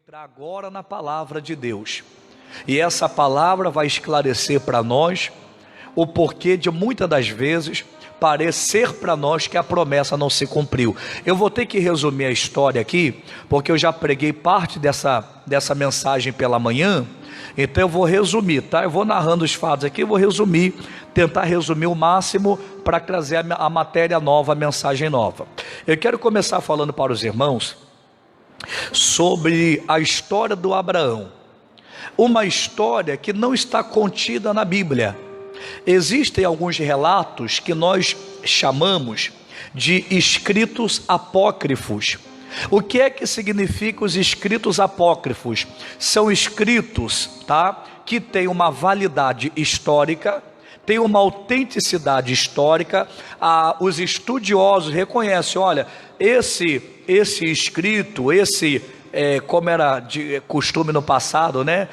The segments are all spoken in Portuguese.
Entrar agora na palavra de Deus, e essa palavra vai esclarecer para nós o porquê de muitas das vezes parecer para nós que a promessa não se cumpriu. Eu vou ter que resumir a história aqui, porque eu já preguei parte dessa mensagem pela manhã, então eu vou resumir, tá? Eu vou narrando os fatos aqui, eu vou resumir, tentar resumir o máximo para trazer a matéria nova, a mensagem nova. Eu quero começar falando para os irmãos sobre a história do Abraão, uma história que não está contida na Bíblia. Existem alguns relatos que nós chamamos de escritos apócrifos. O que é que significa os escritos apócrifos? São escritos, tá, que têm uma validade histórica, tem uma autenticidade histórica. Os estudiosos reconhecem, olha, esse escrito, como era de costume no passado, né?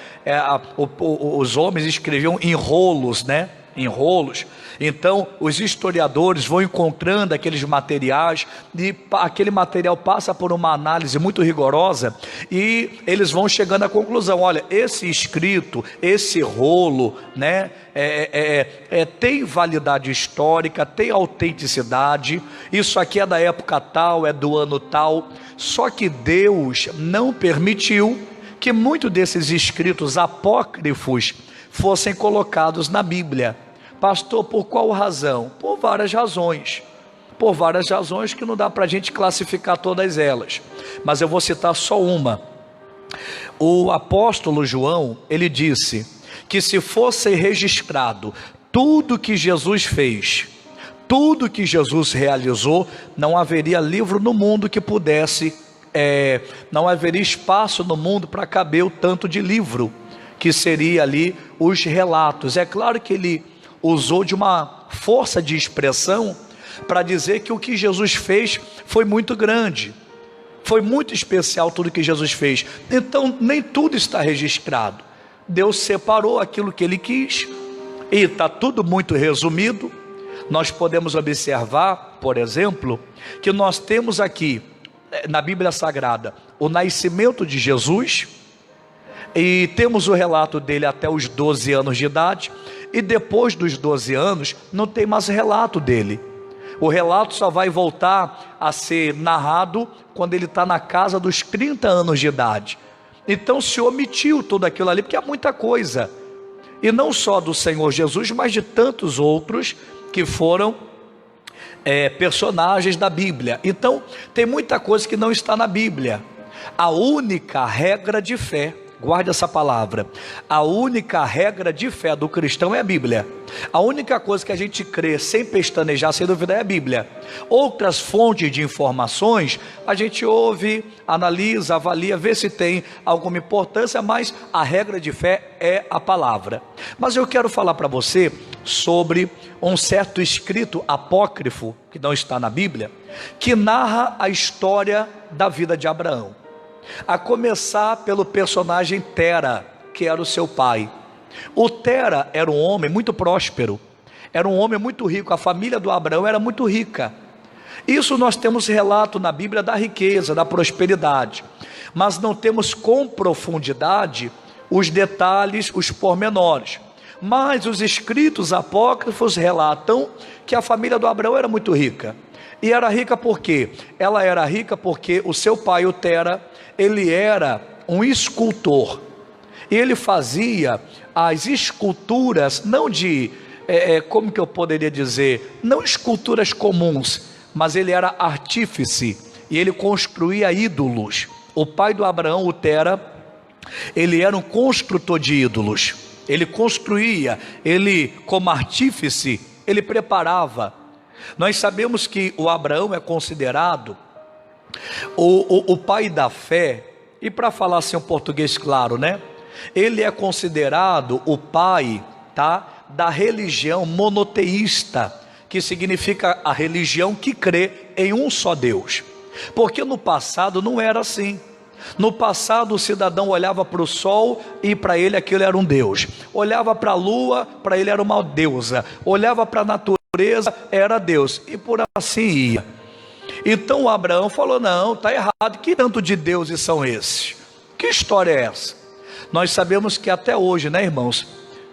Os homens escreviam em rolos, né? Em rolos. Então os historiadores vão encontrando aqueles materiais, e aquele material passa por uma análise muito rigorosa, e eles vão chegando à conclusão, olha, esse escrito, esse rolo, né, tem validade histórica, tem autenticidade, isso aqui é da época tal, é do ano tal. Só que Deus não permitiu que muitos desses escritos apócrifos fossem colocados na Bíblia. Pastor, por qual razão? Por várias razões. Por várias razões que não dá para a gente classificar todas elas. Mas eu vou citar só uma. O apóstolo João, ele disse que se fosse registrado tudo que Jesus fez, tudo que Jesus realizou, não haveria livro no mundo que pudesse, não haveria espaço no mundo para caber o tanto de livro que seria ali os relatos. É claro que ele usou de uma força de expressão para dizer que o que Jesus fez foi muito grande, foi muito especial tudo que Jesus fez. Então nem tudo está registrado. Deus separou aquilo que ele quis, e está tudo muito resumido. Nós podemos observar, por exemplo, que nós temos aqui na Bíblia Sagrada o nascimento de Jesus, e temos o relato dele até os 12 anos de idade, e depois dos 12 anos não tem mais relato dele. O relato só vai voltar a ser narrado quando ele está na casa dos 30 anos de idade. Então se omitiu tudo aquilo ali, porque há muita coisa, e não só do Senhor Jesus, mas de tantos outros que foram personagens da Bíblia. Então tem muita coisa que não está na Bíblia. A única regra de fé, guarde essa palavra, a única regra de fé do cristão é a Bíblia. A única coisa que a gente crê sem pestanejar, sem dúvida, é a Bíblia. Outras fontes de informações a gente ouve, analisa, avalia, vê se tem alguma importância, mas a regra de fé é a palavra. Mas eu quero falar para você sobre um certo escrito apócrifo, que não está na Bíblia, que narra a história da vida de Abraão. A começar pelo personagem Tera, que era o seu pai. O Tera era um homem muito próspero, era um homem muito rico, a família do Abraão era muito rica. Isso nós temos relato na Bíblia da riqueza, da prosperidade, mas não temos com profundidade os detalhes, os pormenores. Mas os escritos apócrifos relatam que a família do Abraão era muito rica. E era rica por quê? Ela era rica porque o seu pai, o Tera, ele era um escultor, e ele fazia as esculturas, não de, como que eu poderia dizer, não esculturas comuns, mas ele era artífice, e ele construía ídolos. O pai do Abraão, o Tera, ele era um construtor de ídolos, ele construía, ele como artífice, ele preparava. Nós sabemos que o Abraão é considerado o pai da fé, e para falar assim um português claro, né? Ele é considerado o pai, tá, da religião monoteísta, que significa a religião que crê em um só Deus. Porque no passado não era assim. No passado o cidadão olhava para o sol e para ele aquilo era um Deus, olhava para a lua, para ele era uma deusa, olhava para a natureza, era Deus, e por assim ia. Então Abraão falou, não, está errado, que tanto de deuses são esses? Que história é essa? Nós sabemos que até hoje, né, irmãos,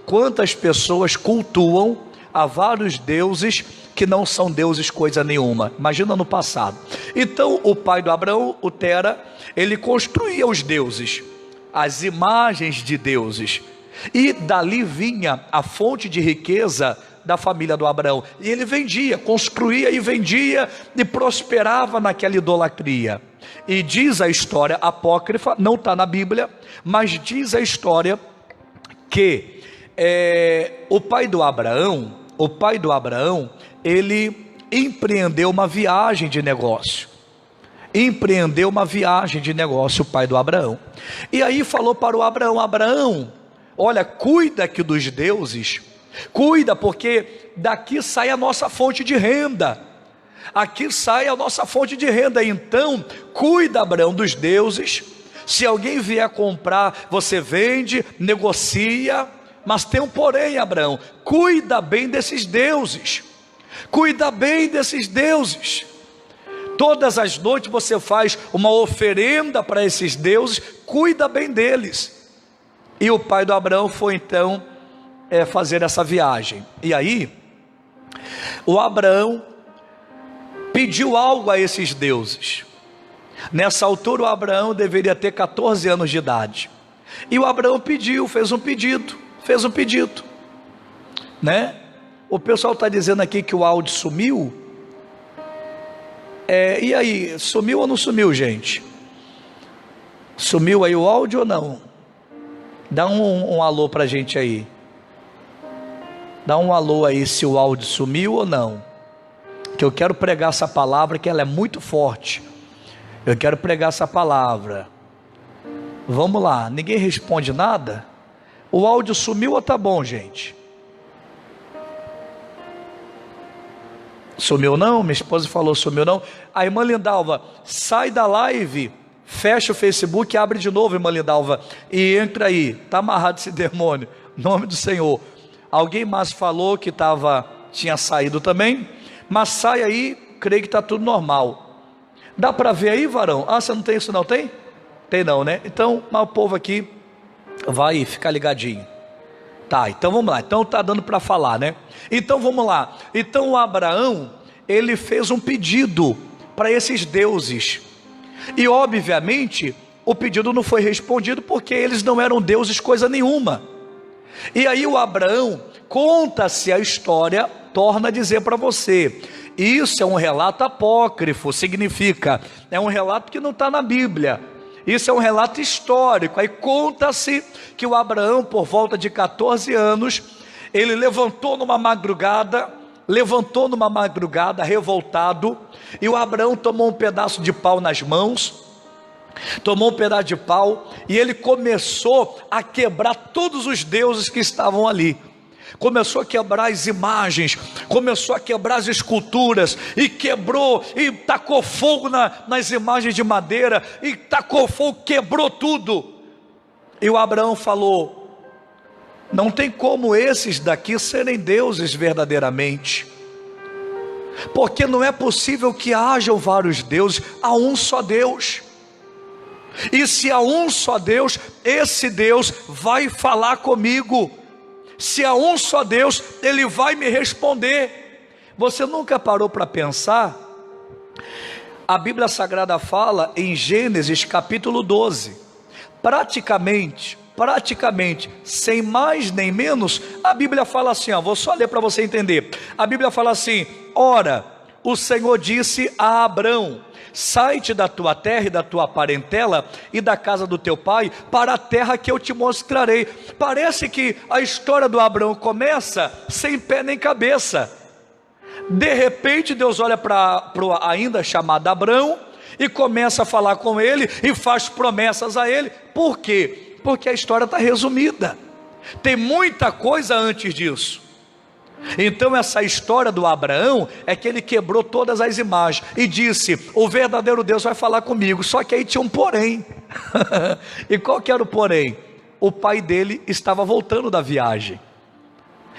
quantas pessoas cultuam a vários deuses que não são deuses coisa nenhuma. Imagina no passado. Então o pai do Abraão, o Tera, ele construía os deuses, as imagens de deuses, e dali vinha a fonte de riqueza da família do Abraão, e ele vendia, construía e vendia, e prosperava naquela idolatria. E diz a história apócrifa, não está na Bíblia, mas diz a história que o pai do Abraão, ele empreendeu uma viagem de negócio, o pai do Abraão, e aí falou para o Abraão: Abraão, olha, cuida aqui dos deuses, cuida, porque daqui sai a nossa fonte de renda, então cuida, Abraão, dos deuses. Se alguém vier comprar, você vende, negocia, mas tem um porém, Abraão: cuida bem desses deuses, todas as noites você faz uma oferenda para esses deuses, cuida bem deles. E o pai do Abraão foi então fazer essa viagem, e aí o Abraão pediu algo a esses deuses. Nessa altura o Abraão deveria ter 14 anos de idade, e o Abraão fez um pedido, né? O pessoal está dizendo aqui que o áudio sumiu. E aí, sumiu ou não sumiu, gente? Sumiu aí o áudio ou não? Dá um alô para a gente aí. Dá um alô aí se o áudio sumiu ou não, que eu quero pregar essa palavra, que ela é muito forte. Eu quero pregar essa palavra. Vamos lá, ninguém responde nada? O áudio sumiu ou tá bom, gente? Sumiu não? Minha esposa falou sumiu não. A irmã Lindalva, sai da live, fecha o Facebook, abre de novo, irmã Lindalva, e entra aí. Está amarrado esse demônio, em nome do Senhor. Alguém mais falou que tinha saído também, mas sai aí, creio que está tudo normal. Dá para ver aí, varão? Você não tem isso não, tem? Tem não, né? Então, mas o povo aqui vai ficar ligadinho. Tá, então vamos lá, então está dando para falar, né? Então vamos lá. Então o Abraão, ele fez um pedido para esses deuses, e obviamente o pedido não foi respondido, porque eles não eram deuses coisa nenhuma. E aí o Abraão, conta-se a história, torna a dizer para você, isso é um relato apócrifo, significa, é um relato que não está na Bíblia, isso é um relato histórico. Aí conta-se que o Abraão, por volta de 14 anos, ele levantou numa madrugada revoltado, e o Abraão tomou um pedaço de pau nas mãos, e ele começou a quebrar todos os deuses que estavam ali. Começou a quebrar as imagens, começou a quebrar as esculturas, e quebrou, e tacou fogo nas imagens de madeira, e tacou fogo, quebrou tudo. E o Abraão falou: não tem como esses daqui serem deuses verdadeiramente, porque não é possível que hajam vários deuses, há um só Deus. E se há um só Deus, esse Deus vai falar comigo. Se há um só Deus, Ele vai me responder. Você nunca parou para pensar? A Bíblia Sagrada fala em Gênesis capítulo 12, praticamente, sem mais nem menos, a Bíblia fala assim, vou só ler para você entender. A Bíblia fala assim: ora, o Senhor disse a Abrão: sai-te da tua terra e da tua parentela e da casa do teu pai, para a terra que eu te mostrarei. Parece que a história do Abraão começa sem pé nem cabeça. De repente Deus olha para o ainda chamado Abraão e começa a falar com ele e faz promessas a ele. Por quê? Porque a história está resumida, tem muita coisa antes disso. Então essa história do Abraão é que ele quebrou todas as imagens e disse: o verdadeiro Deus vai falar comigo. Só que aí tinha um porém. E qual que era o porém? O pai dele estava voltando da viagem,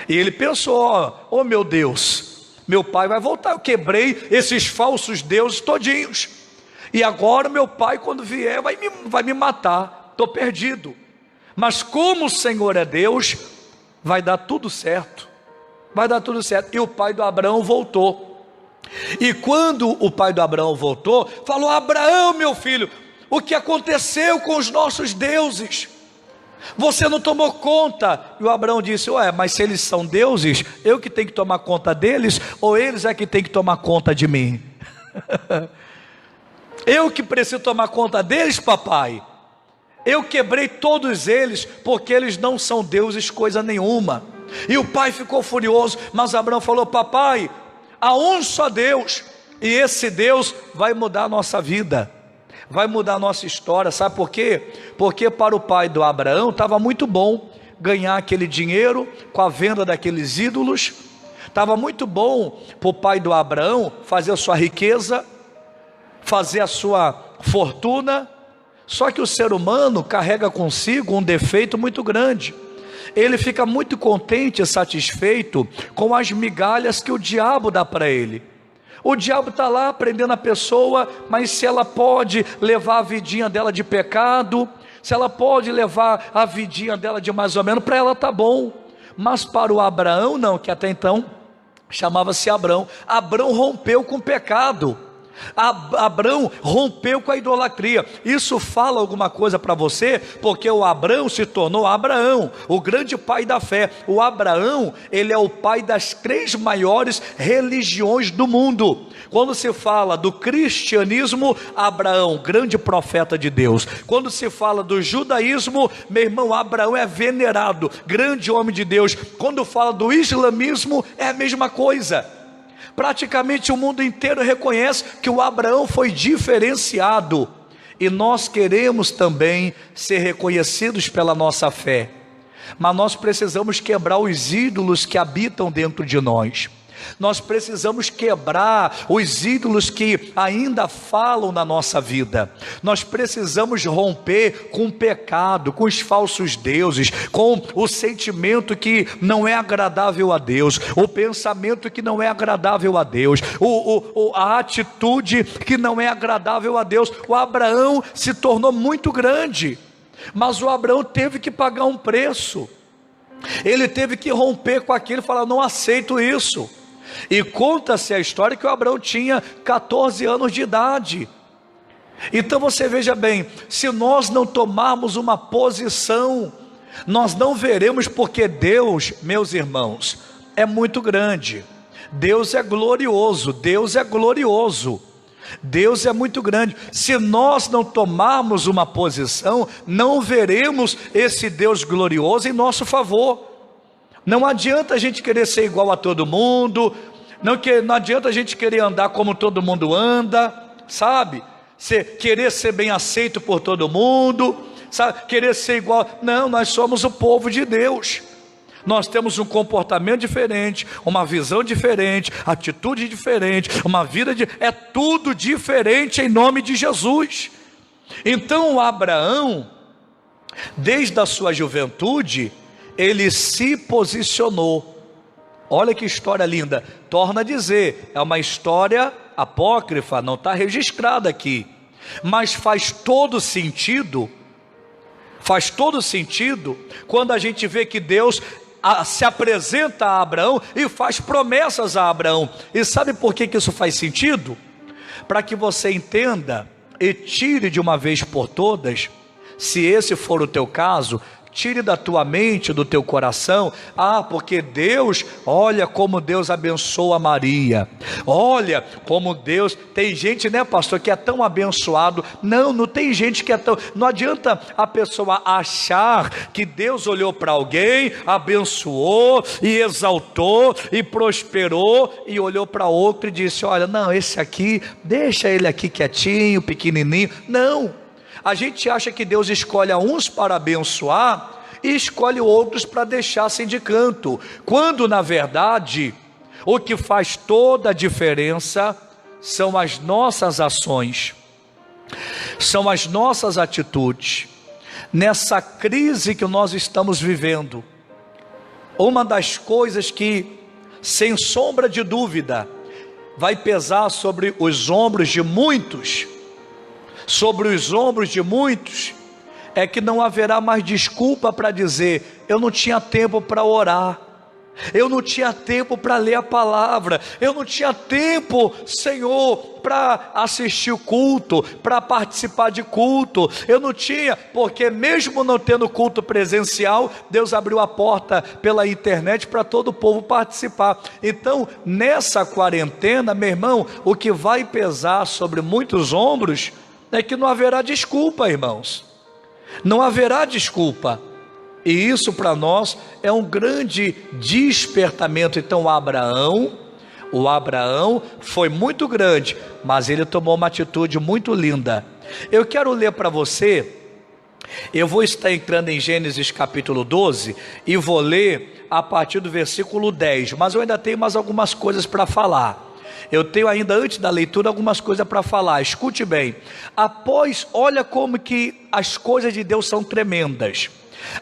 e ele pensou: oh meu Deus, meu pai vai voltar, eu quebrei esses falsos deuses todinhos, e agora meu pai, quando vier, vai me matar. estou perdido. Mas como o Senhor é Deus, vai dar tudo certo. Vai dar tudo certo. E o pai do Abraão voltou. E quando o pai do Abraão voltou, falou: Abraão, meu filho, o que aconteceu com os nossos deuses? Você não tomou conta. E o Abraão disse: ué, mas se eles são deuses, eu que tenho que tomar conta deles, ou eles é que tem que tomar conta de mim? Eu que preciso tomar conta deles, papai? Eu quebrei todos eles, porque eles não são deuses coisa nenhuma. E o pai ficou furioso, mas Abraão falou: papai, há um só Deus, e esse Deus vai mudar a nossa vida, vai mudar a nossa história. Sabe por quê? Porque para o pai do Abraão estava muito bom ganhar aquele dinheiro com a venda daqueles ídolos. Estava muito bom para o pai do Abraão fazer a sua riqueza, fazer a sua fortuna. Só que o ser humano carrega consigo um defeito muito grande. Ele fica muito contente e satisfeito com as migalhas que o diabo dá para ele. O diabo está lá prendendo a pessoa, mas se ela pode levar a vidinha dela de pecado, se ela pode levar a vidinha dela de mais ou menos, para ela está bom. Mas para o Abraão não, que até então chamava-se Abrão. Abrão rompeu com o pecado. Abrão rompeu com a idolatria. Isso fala alguma coisa para você? Porque o Abrão se tornou Abraão, o grande pai da fé. O Abraão, ele é o pai das 3 maiores religiões do mundo. Quando se fala do cristianismo, Abraão, grande profeta de Deus. Quando se fala do judaísmo, meu irmão, Abraão é venerado, grande homem de Deus. Quando fala do islamismo, é a mesma coisa. Praticamente o mundo inteiro reconhece que o Abraão foi diferenciado. E nós queremos também ser reconhecidos pela nossa fé. Mas nós precisamos quebrar os ídolos que habitam dentro de nós. Nós precisamos quebrar os ídolos que ainda falam na nossa vida. Nós precisamos romper com o pecado, com os falsos deuses, com o sentimento que não é agradável a Deus, o pensamento que não é agradável a Deus, a atitude que não é agradável a Deus. O Abraão se tornou muito grande, mas o Abraão teve que pagar um preço. Ele teve que romper com aquilo e falar: não aceito isso. E conta-se a história que o Abraão tinha 14 anos de idade. Então você veja bem, se nós não tomarmos uma posição, nós não veremos, porque Deus, meus irmãos, é muito grande. Deus é glorioso, Deus é glorioso, Deus é muito grande. Se nós não tomarmos uma posição, não veremos esse Deus glorioso em nosso favor. Não adianta a gente querer ser igual a todo mundo, não adianta a gente querer andar como todo mundo anda, sabe? Querer ser bem aceito por todo mundo, sabe? Querer ser igual. Não, nós somos o povo de Deus. Nós temos um comportamento diferente, uma visão diferente, atitude diferente, uma vida é tudo diferente em nome de Jesus. Então Abraão, desde a sua juventude, ele se posicionou. Olha que história linda. Torna a dizer, é uma história apócrifa, não está registrada aqui, mas faz todo sentido quando a gente vê que Deus se apresenta a Abraão e faz promessas a Abraão. E sabe por que isso faz sentido? Para que você entenda e tire de uma vez por todas, se esse for o teu caso, tire da tua mente, do teu coração: porque Deus, olha como Deus abençoa Maria, olha como Deus, tem gente, né, pastor, que é tão abençoado. Não tem gente que é tão, não adianta a pessoa achar que Deus olhou para alguém, abençoou e exaltou e prosperou, e olhou para outro e disse: olha, não, esse aqui, deixa ele aqui quietinho, pequenininho. Não. A gente acha que Deus escolhe uns para abençoar e escolhe outros para deixar-se de canto, quando na verdade o que faz toda a diferença são as nossas ações, são as nossas atitudes. Nessa crise que nós estamos vivendo, uma das coisas que, sem sombra de dúvida, vai pesar sobre os ombros de muitos, é que não haverá mais desculpa para dizer: eu não tinha tempo para orar, eu não tinha tempo para ler a palavra, eu não tinha tempo, Senhor, para assistir o culto, para participar de culto, eu não tinha, porque mesmo não tendo culto presencial, Deus abriu a porta pela internet para todo o povo participar. Então, nessa quarentena, meu irmão, o que vai pesar sobre muitos ombros é que não haverá desculpa, irmãos, não haverá desculpa. E isso para nós é um grande despertamento. Então o Abraão foi muito grande, mas ele tomou uma atitude muito linda. Eu quero ler para você, eu vou estar entrando em Gênesis capítulo 12 e vou ler a partir do versículo 10, mas eu ainda tenho mais algumas coisas para falar. Eu tenho ainda, antes da leitura, algumas coisas para falar. Escute bem. Olha como que as coisas de Deus são tremendas.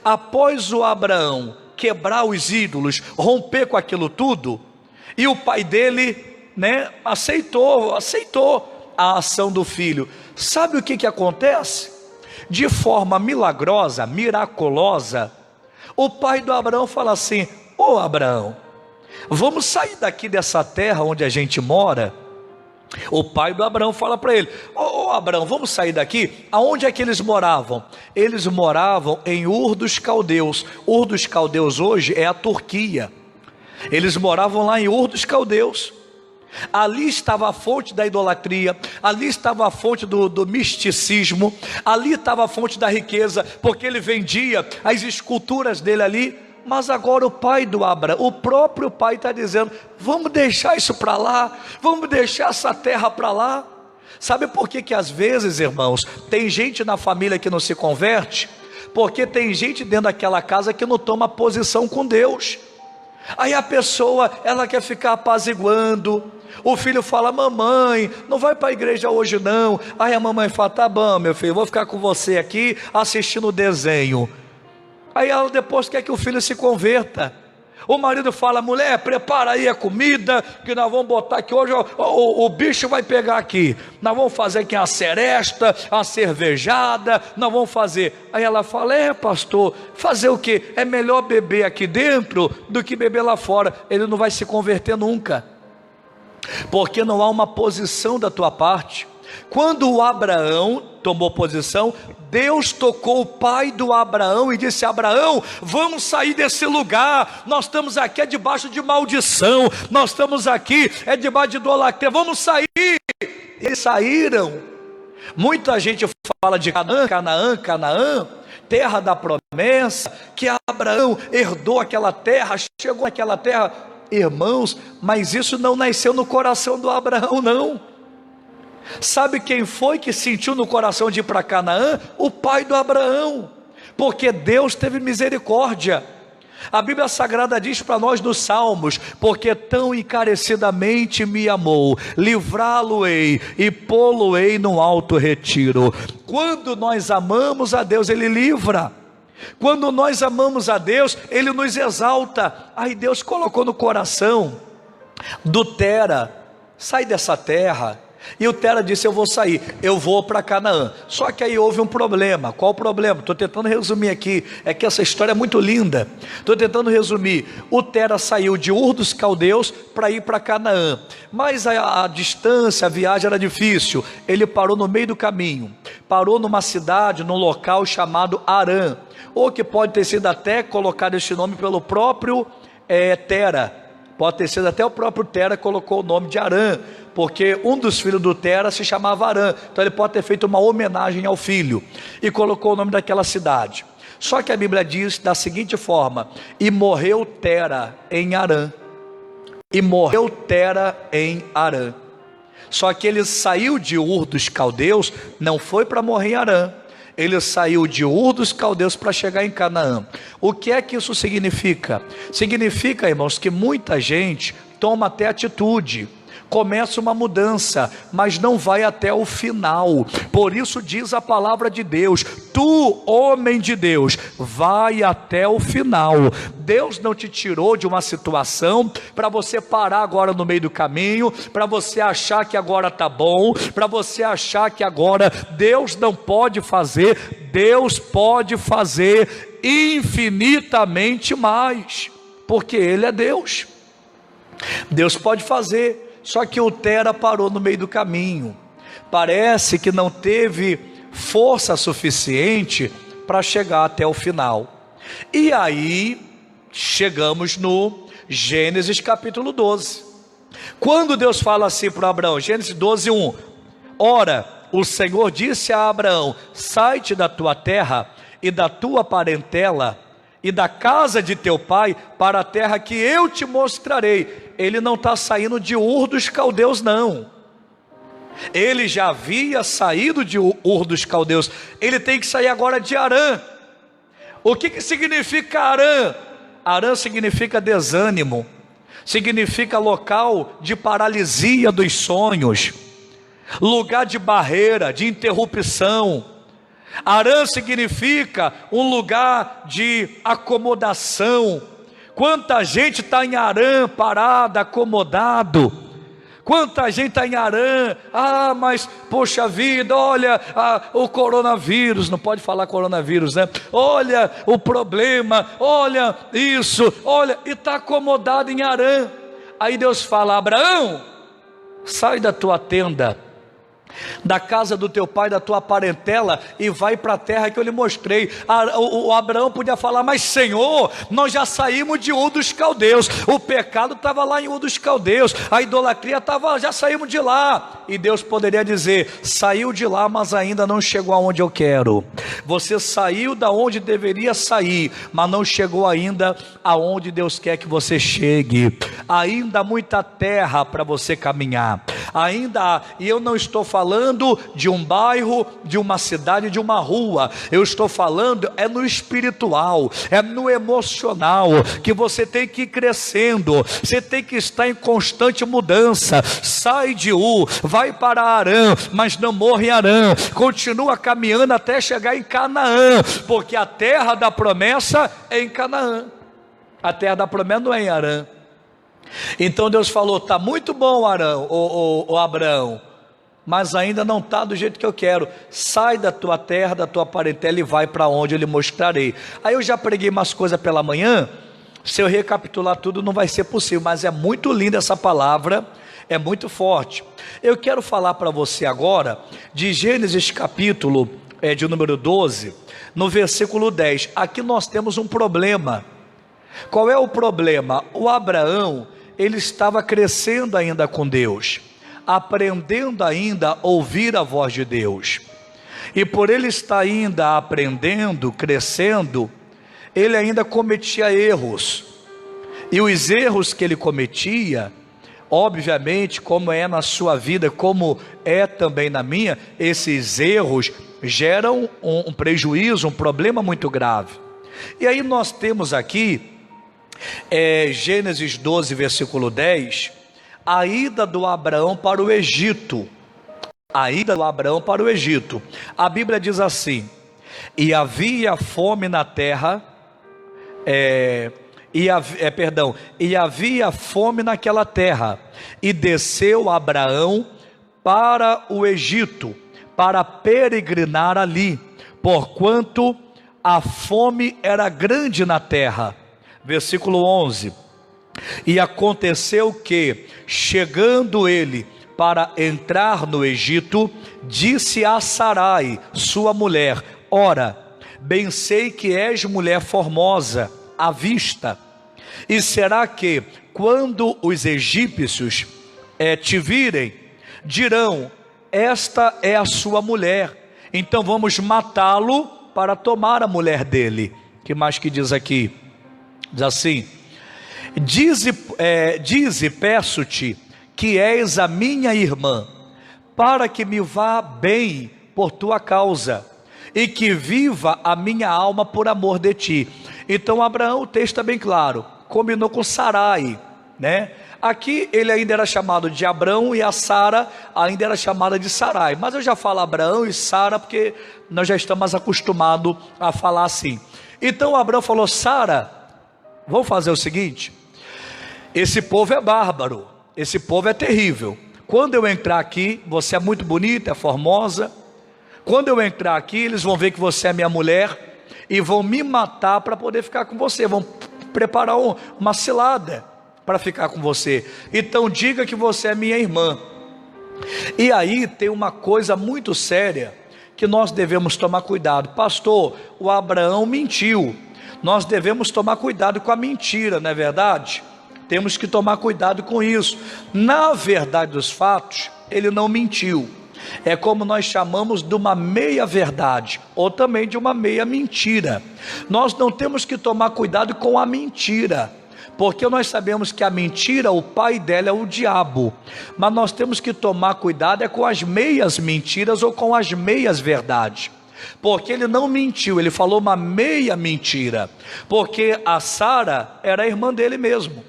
Após o Abraão quebrar os ídolos, romper com aquilo tudo, e o pai dele, aceitou a ação do filho. Sabe o que acontece? De forma milagrosa, miraculosa, o pai do Abraão fala assim: ô Abraão, vamos sair daqui dessa terra onde a gente mora. O pai do Abraão fala para ele: ô Abraão, vamos sair daqui. Aonde é que eles moravam? Eles moravam em Ur dos Caldeus. Ur dos Caldeus hoje é a Turquia. Eles moravam lá em Ur dos Caldeus. Ali estava a fonte da idolatria, ali estava a fonte do misticismo, ali estava a fonte da riqueza, porque ele vendia as esculturas dele ali. Mas agora o pai do Abraão, o próprio pai está dizendo: vamos deixar isso para lá, vamos deixar essa terra para lá. Sabe por que às vezes, irmãos, tem gente na família que não se converte? Porque tem gente dentro daquela casa que não toma posição com Deus. Aí a pessoa, ela quer ficar apaziguando. O filho fala: mamãe, não vai para a igreja hoje não. Aí a mamãe fala: tá bom meu filho, vou ficar com você aqui assistindo o desenho. Aí ela depois quer que o filho se converta. O marido fala: mulher, prepara aí a comida, que nós vamos botar aqui hoje, o bicho vai pegar aqui. Nós vamos fazer aqui uma seresta, uma cervejada, nós vamos fazer. Aí ela fala: pastor, fazer o quê? É melhor beber aqui dentro do que beber lá fora. Ele não vai se converter nunca, porque não há uma posição da tua parte. Quando o Abraão tomou posição, Deus tocou o pai do Abraão e disse: Abraão, vamos sair desse lugar, nós estamos aqui debaixo de maldição, nós estamos aqui debaixo de idolatria, vamos sair. Eles saíram. Muita gente fala de Canaã, terra da promessa, que Abraão herdou aquela terra, chegou àquela terra. Irmãos, mas isso não nasceu no coração do Abraão, não. Sabe quem foi que sentiu no coração de ir para Canaã? O pai do Abraão, porque Deus teve misericórdia. A Bíblia Sagrada diz para nós nos Salmos: porque tão encarecidamente me amou, livrá-lo-ei e pô-lo-ei no alto retiro. Quando nós amamos a Deus, Ele livra. Quando nós amamos a Deus, Ele nos exalta. Aí Deus colocou no coração do Tera: sai dessa terra. E o Tera disse: eu vou sair, eu vou para Canaã. Só que aí houve um problema. Qual o problema? Estou tentando resumir aqui, é que essa história é muito linda. Estou tentando resumir. O Tera saiu de Ur dos Caldeus para ir para Canaã, mas a distância, a viagem era difícil. Ele parou no meio do caminho, parou numa cidade, num local chamado Harã, ou que pode ter sido até colocado esse nome pelo próprio Tera. Pode ter sido até o próprio Tera colocou o nome de Harã, porque um dos filhos do Tera se chamava Harã. Então ele pode ter feito uma homenagem ao filho e colocou o nome daquela cidade. Só que a Bíblia diz da seguinte forma: e morreu Tera em Harã. E morreu Tera em Harã. Só que ele saiu de Ur dos Caldeus, não foi para morrer em Harã. Ele saiu de Ur dos Caldeus para chegar em Canaã. O que é que isso significa? Significa, irmãos, que muita gente toma até atitude, começa uma mudança, mas não vai até o final. Por isso diz a palavra de Deus: tu, homem de Deus, vai até o final. Deus não te tirou de uma situação para você parar agora no meio do caminho, para você achar que agora está bom, para você achar que agora Deus não pode fazer. Deus pode fazer infinitamente mais, porque Ele é Deus. Deus pode fazer. Só que o Tera parou no meio do caminho. Parece que não teve força suficiente para chegar até o final. E aí chegamos no Gênesis capítulo 12. Quando Deus fala assim para Abraão, Gênesis 12, 1: ora, o Senhor disse a Abraão: sai-te da tua terra e da tua parentela e da casa de teu pai para a terra que eu te mostrarei. Ele não está saindo de Ur dos Caldeus, não. Ele já havia saído de Ur dos Caldeus. Ele tem que sair agora de Harã. O que significa Harã? Harã significa desânimo, significa local de paralisia dos sonhos, lugar de barreira, de interrupção. Harã significa um lugar de acomodação. Quanta gente está em Harã parado, acomodado. Quanta gente está em Harã, mas poxa vida, olha o coronavírus, não pode falar coronavírus, né? Olha o problema, olha isso, olha, e está acomodado em Harã. Aí Deus fala: Abraão, sai da tua tenda, da casa do teu pai, da tua parentela, e vai para a terra que eu lhe mostrei. O Abraão podia falar: mas Senhor, nós já saímos de Ur dos Caldeus, o pecado estava lá em Ur dos Caldeus, a idolatria estava, já saímos de lá. E Deus poderia dizer: saiu de lá, mas ainda não chegou aonde eu quero. Você saiu da onde deveria sair, mas não chegou ainda aonde Deus quer que você chegue. Ainda há muita terra para você caminhar, ainda há. E eu não estou falando de um bairro, de uma cidade, de uma rua. Eu estou falando no espiritual, no emocional, que você tem que ir crescendo, você tem que estar em constante mudança. Sai de Ur, vai para Harã, mas não morre em Harã, continua caminhando até chegar em Canaã, porque a terra da promessa é em Canaã. A terra da promessa não é em Harã. Então Deus falou: está muito bom, Abraão, mas ainda não está do jeito que eu quero. Sai da tua terra, da tua parentela e vai para onde eu lhe mostrarei. Aí eu já preguei umas coisas pela manhã. Se eu recapitular tudo não vai ser possível, mas é muito linda essa palavra, é muito forte. Eu quero falar para você agora de Gênesis capítulo de número 12, no versículo 10. Aqui nós temos um problema. Qual é o problema? O Abraão, ele estava crescendo ainda com Deus, aprendendo ainda a ouvir a voz de Deus. E por ele estar ainda aprendendo, crescendo, ele ainda cometia erros. E os erros que ele cometia, obviamente, como é na sua vida, como é também na minha, esses erros geram um prejuízo, um problema muito grave. E aí nós temos aqui, Gênesis 12, versículo 10, a ida do Abraão para o Egito. A ida do Abraão para o Egito. A Bíblia diz assim: e havia fome na terra, e havia fome naquela terra, e desceu Abraão para o Egito, para peregrinar ali, porquanto a fome era grande na terra. Versículo 11: e aconteceu que, chegando ele para entrar no Egito, disse a Sarai, sua mulher: ora, bem sei que és mulher formosa à vista, e será que, quando os egípcios te virem, dirão: esta é a sua mulher, então vamos matá-lo para tomar a mulher dele. Que mais que diz aqui? Diz assim: dize, peço-te, que és a minha irmã, para que me vá bem por tua causa, e que viva a minha alma por amor de ti. Então Abraão, o texto está bem claro, combinou com Sarai, né? Aqui ele ainda era chamado de Abrão e a Sara ainda era chamada de Sarai. Mas eu já falo Abraão e Sara porque nós já estamos acostumados a falar assim. Então Abrão falou: Sara, vamos fazer o seguinte, esse povo é bárbaro, esse povo é terrível. Quando eu entrar aqui, você é muito bonita, é formosa. Quando eu entrar aqui, eles vão ver que você é minha mulher e vão me matar para poder ficar com você. Vão preparar uma cilada para ficar com você. Então diga que você é minha irmã. E aí tem uma coisa muito séria que nós devemos tomar cuidado. Pastor, o Abraão mentiu. Nós devemos tomar cuidado com a mentira, não é verdade? Temos que tomar cuidado com isso. Na verdade dos fatos, ele não mentiu. É como nós chamamos de uma meia verdade, ou também de uma meia mentira. Nós não temos que tomar cuidado com a mentira, porque nós sabemos que a mentira, o pai dela é o diabo. Mas nós temos que tomar cuidado com as meias mentiras ou com as meias verdades. Porque ele não mentiu, ele falou uma meia mentira. Porque a Sara era a irmã dele mesmo,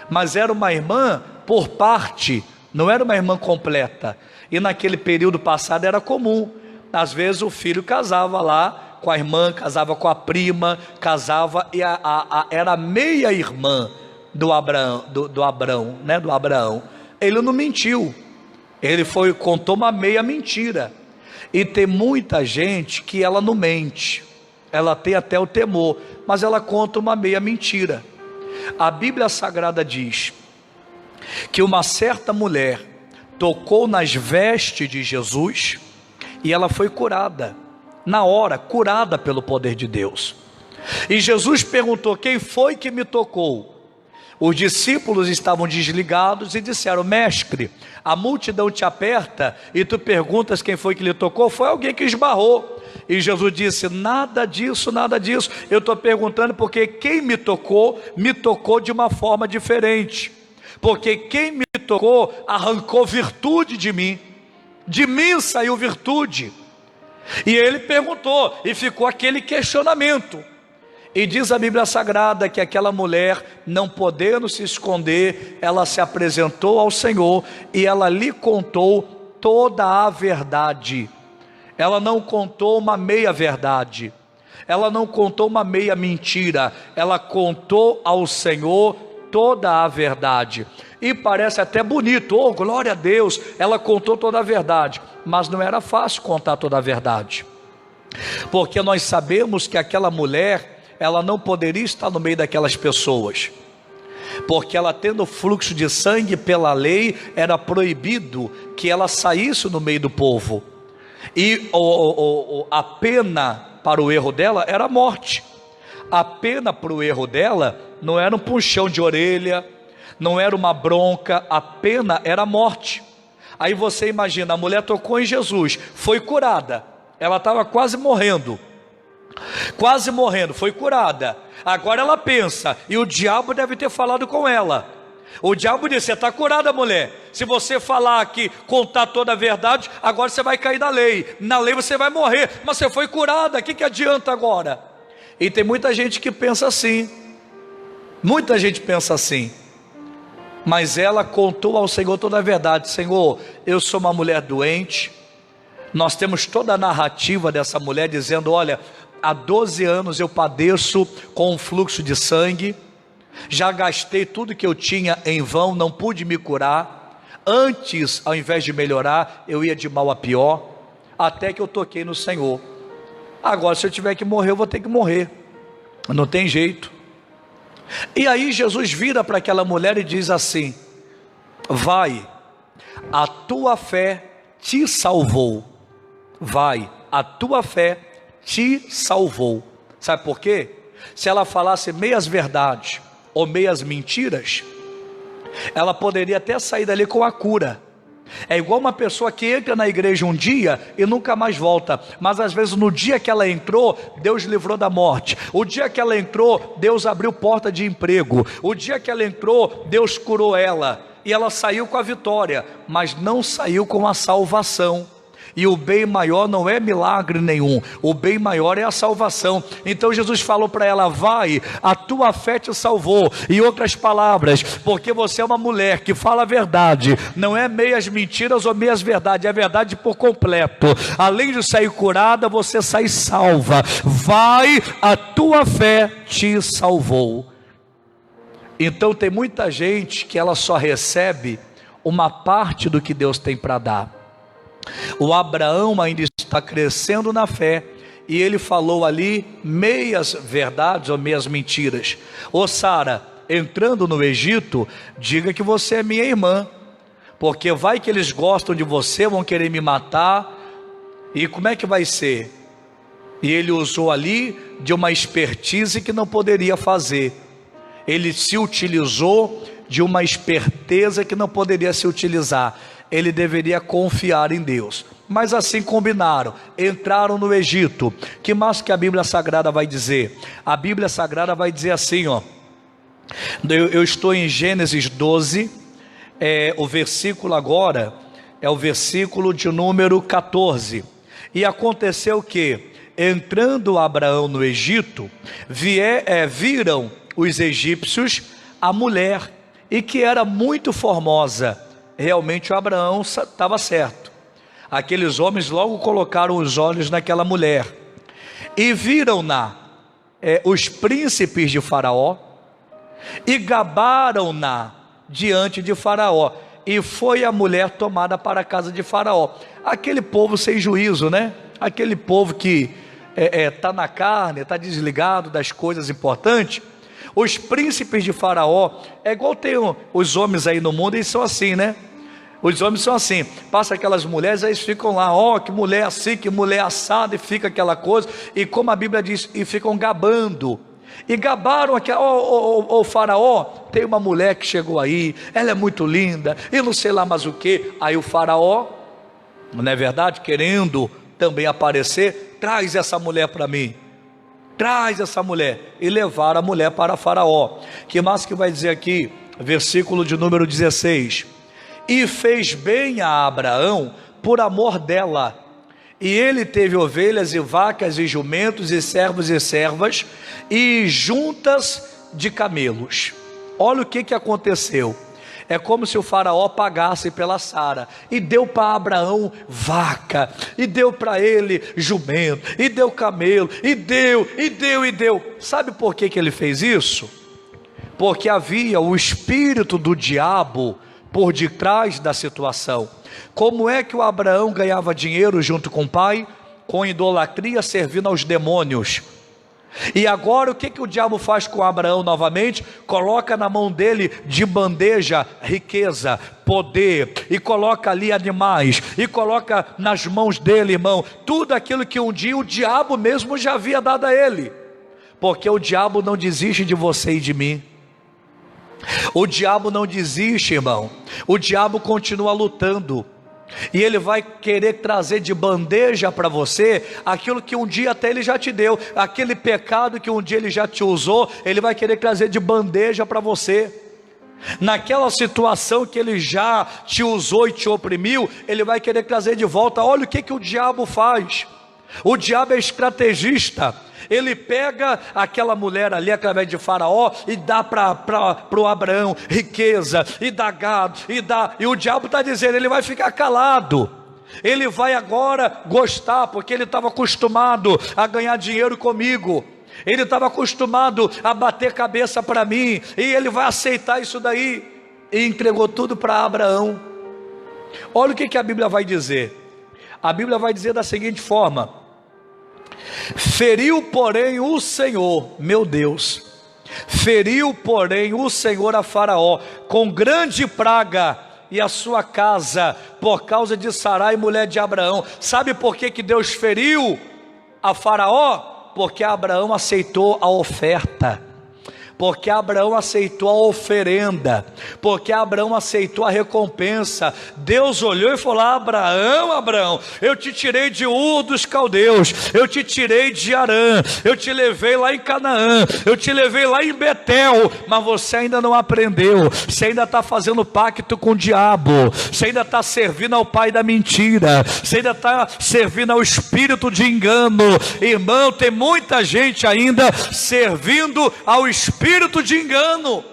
mas era uma irmã por parte, não era uma irmã completa. E naquele período passado era comum, às vezes o filho casava lá com a irmã, casava com a prima, casava e era a meia irmã do Abraão, né? Do Abraão. Ele não mentiu, ele contou uma meia mentira. E tem muita gente que ela não mente, ela tem até o temor, mas ela conta uma meia mentira. A Bíblia Sagrada diz que uma certa mulher tocou nas vestes de Jesus e ela foi curada, na hora, curada pelo poder de Deus. E Jesus perguntou: quem foi que me tocou? Os discípulos estavam desligados e disseram: mestre, a multidão te aperta e tu perguntas quem foi que lhe tocou. Foi alguém que esbarrou. E Jesus disse: nada disso, eu estou perguntando porque quem me tocou de uma forma diferente. Porque quem me tocou arrancou virtude de mim saiu virtude. E ele perguntou, e ficou aquele questionamento. E diz a Bíblia Sagrada que aquela mulher, não podendo se esconder, ela se apresentou ao Senhor e ela lhe contou toda a verdade. Ela não contou uma meia verdade, ela não contou uma meia mentira, ela contou ao Senhor toda a verdade. E parece até bonito, oh glória a Deus, ela contou toda a verdade. Mas não era fácil contar toda a verdade, porque nós sabemos que aquela mulher, ela não poderia estar no meio daquelas pessoas, porque ela tendo fluxo de sangue pela lei, era proibido que ela saísse no meio do povo. E a pena para o erro dela era a morte. A pena para o erro dela não era um puxão de orelha, não era uma bronca, a pena era a morte. Aí você imagina, a mulher tocou em Jesus, foi curada, ela estava quase morrendo, foi curada. Agora ela pensa, e o diabo deve ter falado com ela. O diabo disse: você está curada, mulher. Se você falar aqui, contar toda a verdade, agora você vai cair na lei. Na lei você vai morrer, mas você foi curada, o que adianta agora? E tem muita gente que pensa assim. Muita gente pensa assim. Mas ela contou ao Senhor toda a verdade. Senhor, eu sou uma mulher doente. Nós temos toda a narrativa dessa mulher dizendo: olha, há 12 anos eu padeço com um fluxo de sangue. Já gastei tudo que eu tinha em vão, não pude me curar. Antes, ao invés de melhorar, eu ia de mal a pior, até que eu toquei no Senhor. Agora, se eu tiver que morrer, eu vou ter que morrer, não tem jeito. E aí Jesus vira para aquela mulher e diz assim: vai, a tua fé te salvou. Vai, a tua fé te salvou. Sabe por quê? Se ela falasse meias verdades ou meias mentiras, ela poderia até sair dali com a cura. É igual uma pessoa que entra na igreja um dia e nunca mais volta, mas às vezes no dia que ela entrou, Deus livrou da morte. O dia que ela entrou, Deus abriu porta de emprego. O dia que ela entrou, Deus curou ela, e ela saiu com a vitória, mas não saiu com a salvação. E o bem maior não é milagre nenhum, o bem maior é a salvação. Então Jesus falou para ela: vai, a tua fé te salvou. Em outras palavras, porque você é uma mulher que fala a verdade, não é meias mentiras ou meias verdades, é verdade por completo. Além de sair curada, você sai salva. Vai, a tua fé te salvou. Então tem muita gente que ela só recebe uma parte do que Deus tem para dar. O Abraão ainda está crescendo na fé, e ele falou ali meias verdades ou meias mentiras. Ô Sara, entrando no Egito, diga que você é minha irmã, porque vai que eles gostam de você, vão querer me matar, e como é que vai ser? E ele usou ali de uma expertise que não poderia fazer. Ele se utilizou de uma esperteza que não poderia se utilizar. Ele deveria confiar em Deus. Mas assim combinaram, entraram no Egito. Que mais que a Bíblia Sagrada vai dizer? A Bíblia Sagrada vai dizer assim, ó. Eu estou em Gênesis 12, o versículo agora é o versículo de número 14. E aconteceu que, entrando Abraão no Egito, viram os egípcios a mulher, e que era muito formosa. Realmente o Abraão estava certo. Aqueles homens logo colocaram os olhos naquela mulher, e viram-na os príncipes de Faraó, e gabaram-na diante de Faraó, e foi a mulher tomada para a casa de Faraó. Aquele povo sem juízo, né? Aquele povo que está na carne, está desligado das coisas importantes. Os príncipes de Faraó, é igual tem os homens aí no mundo, eles são assim, né? Os homens são assim, passa aquelas mulheres, aí eles ficam lá, ó, que mulher assim, que mulher assada, e fica aquela coisa, e como a Bíblia diz, e ficam gabando, e gabaram aqui, ó Faraó, tem uma mulher que chegou aí, ela é muito linda, e não sei lá mais o que. Aí o Faraó, não é verdade, querendo também aparecer, traz essa mulher para mim. Traz essa mulher, e levaram a mulher para Faraó. Que mais que vai dizer aqui, versículo de número 16: e fez bem a Abraão por amor dela, e ele teve ovelhas e vacas e jumentos e servos e servas e juntas de camelos. Olha o que aconteceu. É como se o Faraó pagasse pela Sara, e deu para Abraão vaca, e deu para ele jumento, e deu camelo, e deu. Sabe por que ele fez isso? Porque havia o espírito do diabo por detrás da situação. Como é que o Abraão ganhava dinheiro junto com o pai? Com idolatria, servindo aos demônios. E agora o que o diabo faz com Abraão novamente? Coloca na mão dele de bandeja riqueza, poder, e coloca ali animais, e coloca nas mãos dele, irmão, tudo aquilo que um dia o diabo mesmo já havia dado a ele. Porque o diabo não desiste de você e de mim. O diabo não desiste, irmão. O diabo continua lutando, e ele vai querer trazer de bandeja para você aquilo que um dia até ele já te deu, aquele pecado que um dia ele já te usou, ele vai querer trazer de bandeja para você. Naquela situação que ele já te usou e te oprimiu, ele vai querer trazer de volta. Olha o que o diabo faz. O diabo é estrategista. Ele pega aquela mulher ali através de Faraó e dá para o Abraão riqueza, e dá gado, e o diabo está dizendo, ele vai ficar calado, ele vai agora gostar, porque ele estava acostumado a ganhar dinheiro comigo, ele estava acostumado a bater cabeça para mim, e ele vai aceitar isso daí, e entregou tudo para Abraão. Olha o que a Bíblia vai dizer. A Bíblia vai dizer da seguinte forma: feriu porém o Senhor, meu Deus, feriu porém o Senhor a Faraó com grande praga e a sua casa, por causa de Sarai, mulher de Abraão. Sabe por que Deus feriu a Faraó? Porque Abraão aceitou a oferta. porque Abraão aceitou a oferenda, porque Abraão aceitou a recompensa. Deus olhou e falou: Abraão, Abraão, eu te tirei de Ur dos Caldeus, eu te tirei de Harã, eu te levei lá em Canaã, eu te levei lá em Betel, mas você ainda não aprendeu, você ainda está fazendo pacto com o diabo, você ainda está servindo ao pai da mentira, você ainda está servindo ao espírito de engano. Irmão, tem muita gente ainda servindo ao espírito de engano.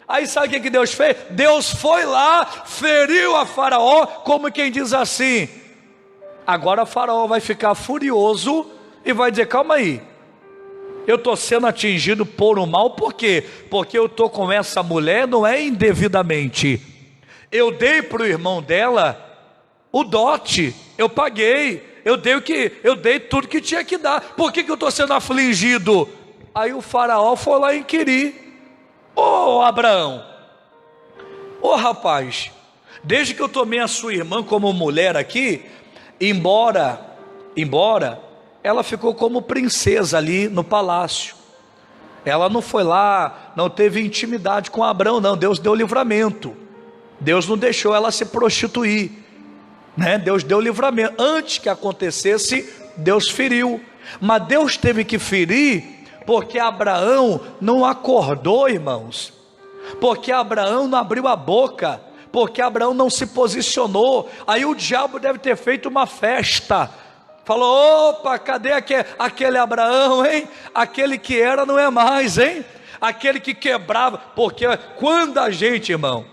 Aí sabe o que Deus fez? Deus foi lá, feriu a Faraó, como quem diz assim: agora Faraó vai ficar furioso e vai dizer: calma aí, eu estou sendo atingido por um mal, por quê? Porque eu estou com essa mulher, não é indevidamente, eu dei para o irmão dela o dote, eu paguei, eu dei tudo que tinha que dar, por que eu estou sendo afligido? Aí o Faraó foi lá inquirir: ô Abraão, ô rapaz, desde que eu tomei a sua irmã como mulher aqui, embora ela ficou como princesa ali no palácio, ela não foi lá, não teve intimidade com Abraão não, Deus deu livramento, Deus não deixou ela se prostituir, né? Deus deu livramento, antes que acontecesse, Deus feriu, mas Deus teve que ferir, porque Abraão não acordou, irmãos, porque Abraão não abriu a boca, porque Abraão não se posicionou. Aí o diabo deve ter feito uma festa, falou: opa, cadê aquele Abraão, hein? Aquele que era não é mais, hein? Aquele que quebrava, porque quando a gente, irmão,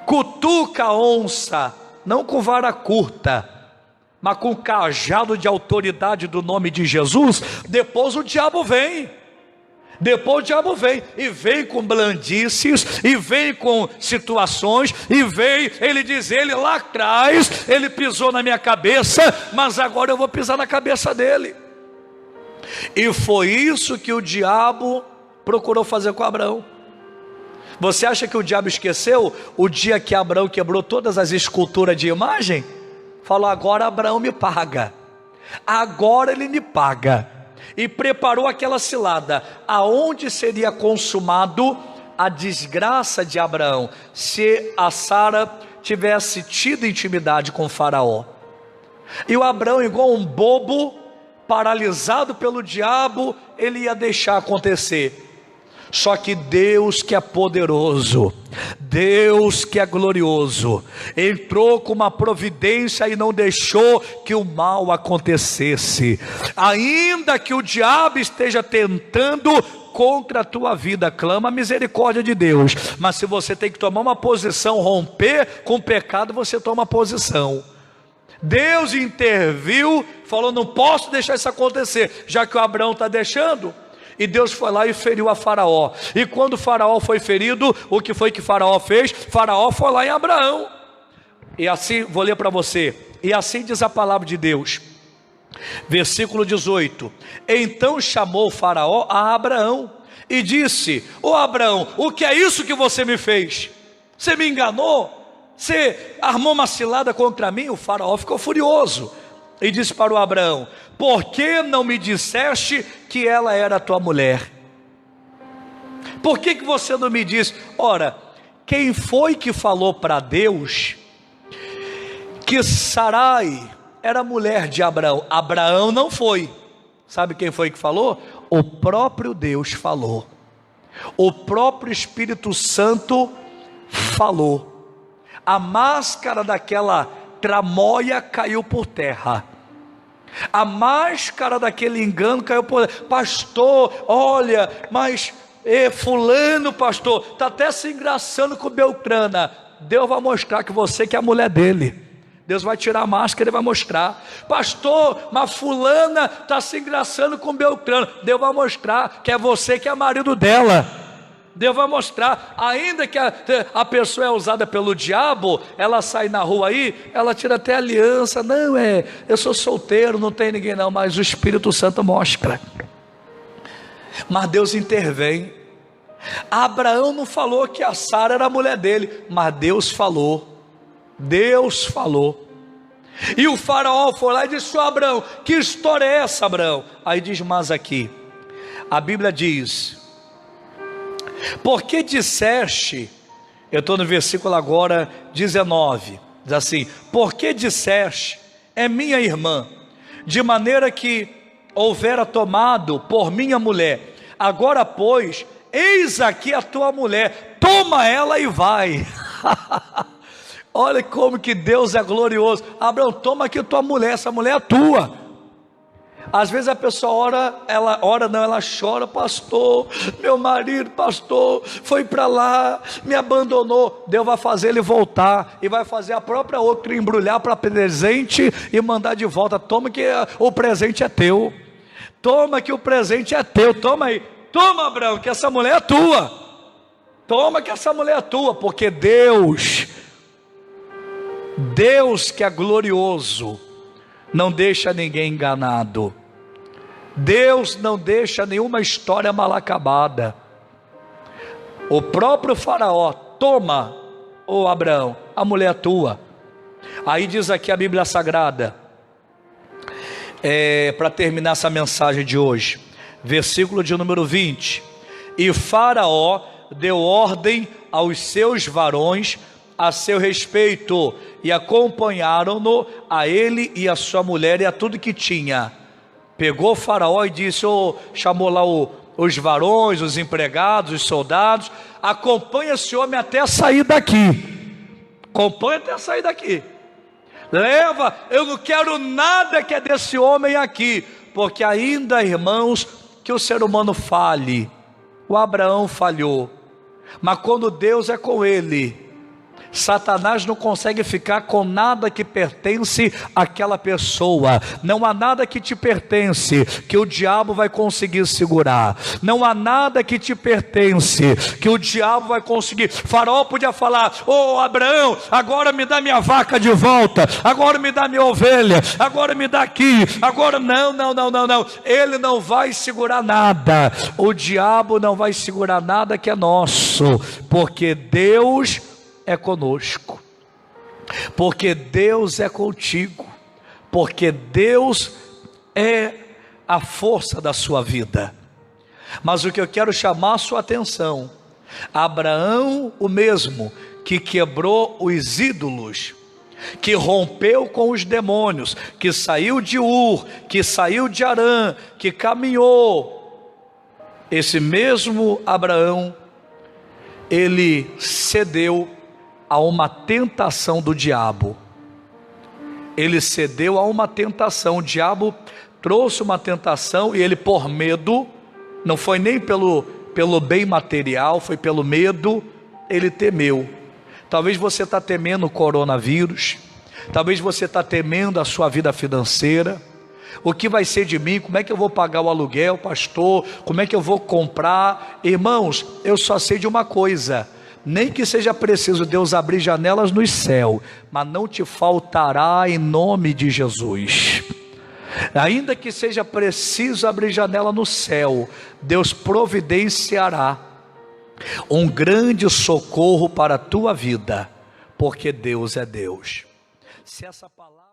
cutuca a onça, não com vara curta, mas com cajado de autoridade do nome de Jesus, depois o diabo vem, e vem com blandices, e vem com situações, e vem, ele diz: ele lá atrás, ele pisou na minha cabeça, mas agora eu vou pisar na cabeça dele. E foi isso que o diabo procurou fazer com Abraão. Você acha que o diabo esqueceu o dia que Abraão quebrou todas as esculturas de imagem? Falou: agora Abraão me paga, agora ele me paga, e preparou aquela cilada, aonde seria consumado a desgraça de Abraão, se a Sara tivesse tido intimidade com o Faraó. E o Abraão, igual um bobo, paralisado pelo diabo, ele ia deixar acontecer. Só que Deus, que é poderoso, Deus que é glorioso, entrou com uma providência e não deixou que o mal acontecesse. Ainda que o diabo esteja tentando contra a tua vida, clama a misericórdia de Deus. Mas se você tem que tomar uma posição, romper com o pecado, você toma posição. Deus interviu, falou: não posso deixar isso acontecer, já que o Abraão está deixando. E Deus foi lá e feriu a Faraó. E quando o Faraó foi ferido, o que foi que Faraó fez? Faraó foi lá em Abraão. E assim, vou ler para você. E assim diz a palavra de Deus, versículo 18: então chamou Faraó a Abraão e disse: ô Abraão, o que é isso que você me fez? Você me enganou? Você armou uma cilada contra mim? O Faraó ficou furioso e disse para o Abraão: por que não me disseste que ela era tua mulher? Por que você não me disse? Ora, quem foi que falou para Deus que Sarai era mulher de Abraão? Abraão não foi. Sabe quem foi que falou? O próprio Deus falou, o próprio Espírito Santo falou. A máscara daquela tramóia caiu por terra, a máscara daquele engano caiu por terra. Pastor, olha, mas fulano, pastor, está até se engraçando com Beltrana. Deus vai mostrar que você que é a mulher dele. Deus vai tirar a máscara e vai mostrar. Pastor, mas fulana está se engraçando com Beltrano. Deus vai mostrar que é você que é marido dela. Deus vai mostrar. Ainda que a pessoa é usada pelo diabo, ela sai na rua aí, ela tira até aliança. Não, eu sou solteiro, não tem ninguém não. Mas o Espírito Santo mostra. Mas Deus intervém. Abraão não falou que a Sara era a mulher dele, mas Deus falou. Deus falou. E o faraó foi lá e disse: Abraão, que história é essa, Abraão? Aí diz: mas aqui, a Bíblia diz Porque disseste, eu estou no versículo agora 19, diz assim: porque disseste, é minha irmã, de maneira que houvera tomado por minha mulher, agora pois, eis aqui a tua mulher, toma ela e vai. Olha como que Deus é glorioso. Abraão, toma aqui a tua mulher, essa mulher é tua. Às vezes a pessoa ela chora: pastor, meu marido, pastor, foi para lá, me abandonou. Deus vai fazer ele voltar, e vai fazer a própria outra embrulhar para presente e mandar de volta. Toma que o presente é teu, toma que o presente é teu, toma aí, toma, Abraão, que essa mulher é tua, toma que essa mulher é tua, porque Deus que é glorioso, não deixa ninguém enganado. Deus não deixa nenhuma história mal acabada. O próprio faraó: toma, ô Abraão, a mulher tua. Aí diz aqui a Bíblia Sagrada, para terminar essa mensagem de hoje, versículo de número 20: e Faraó deu ordem aos seus varões a seu respeito, e acompanharam-no, a ele e a sua mulher e a tudo que tinha. Pegou o Faraó e disse, chamou lá os varões, os empregados, os soldados: acompanha esse homem até sair daqui, acompanha até sair daqui, leva, eu não quero nada que é desse homem aqui, porque ainda, irmãos, que o ser humano falhe. O Abraão falhou, mas quando Deus é com ele, Satanás não consegue ficar com nada que pertence àquela pessoa. Não há nada que te pertence que o diabo vai conseguir segurar. Não há nada que te pertence que o diabo vai conseguir. Faraó podia falar: ô Abraão, agora me dá minha vaca de volta, agora me dá minha ovelha, agora me dá aqui, agora não. Ele não vai segurar nada. O diabo não vai segurar nada que é nosso, porque Deus é conosco, porque Deus é contigo, porque Deus é a força da sua vida. Mas o que eu quero chamar a sua atenção: Abraão, o mesmo que quebrou os ídolos, que rompeu com os demônios, que saiu de Ur, que saiu de Harã, que caminhou, esse mesmo Abraão, ele cedeu a uma tentação do diabo. Ele cedeu a uma tentação. O diabo trouxe uma tentação, e ele, por medo, não foi nem pelo bem material, foi pelo medo, ele temeu. Talvez você está temendo o coronavírus, talvez você está temendo a sua vida financeira. O que vai ser de mim? Como é que eu vou pagar o aluguel, pastor? Como é que eu vou comprar? Irmãos, eu só sei de uma coisa: nem que seja preciso Deus abrir janelas no céu, mas não te faltará, em nome de Jesus. Ainda que seja preciso abrir janela no céu, Deus providenciará um grande socorro para a tua vida, porque Deus é Deus. Se essa palavra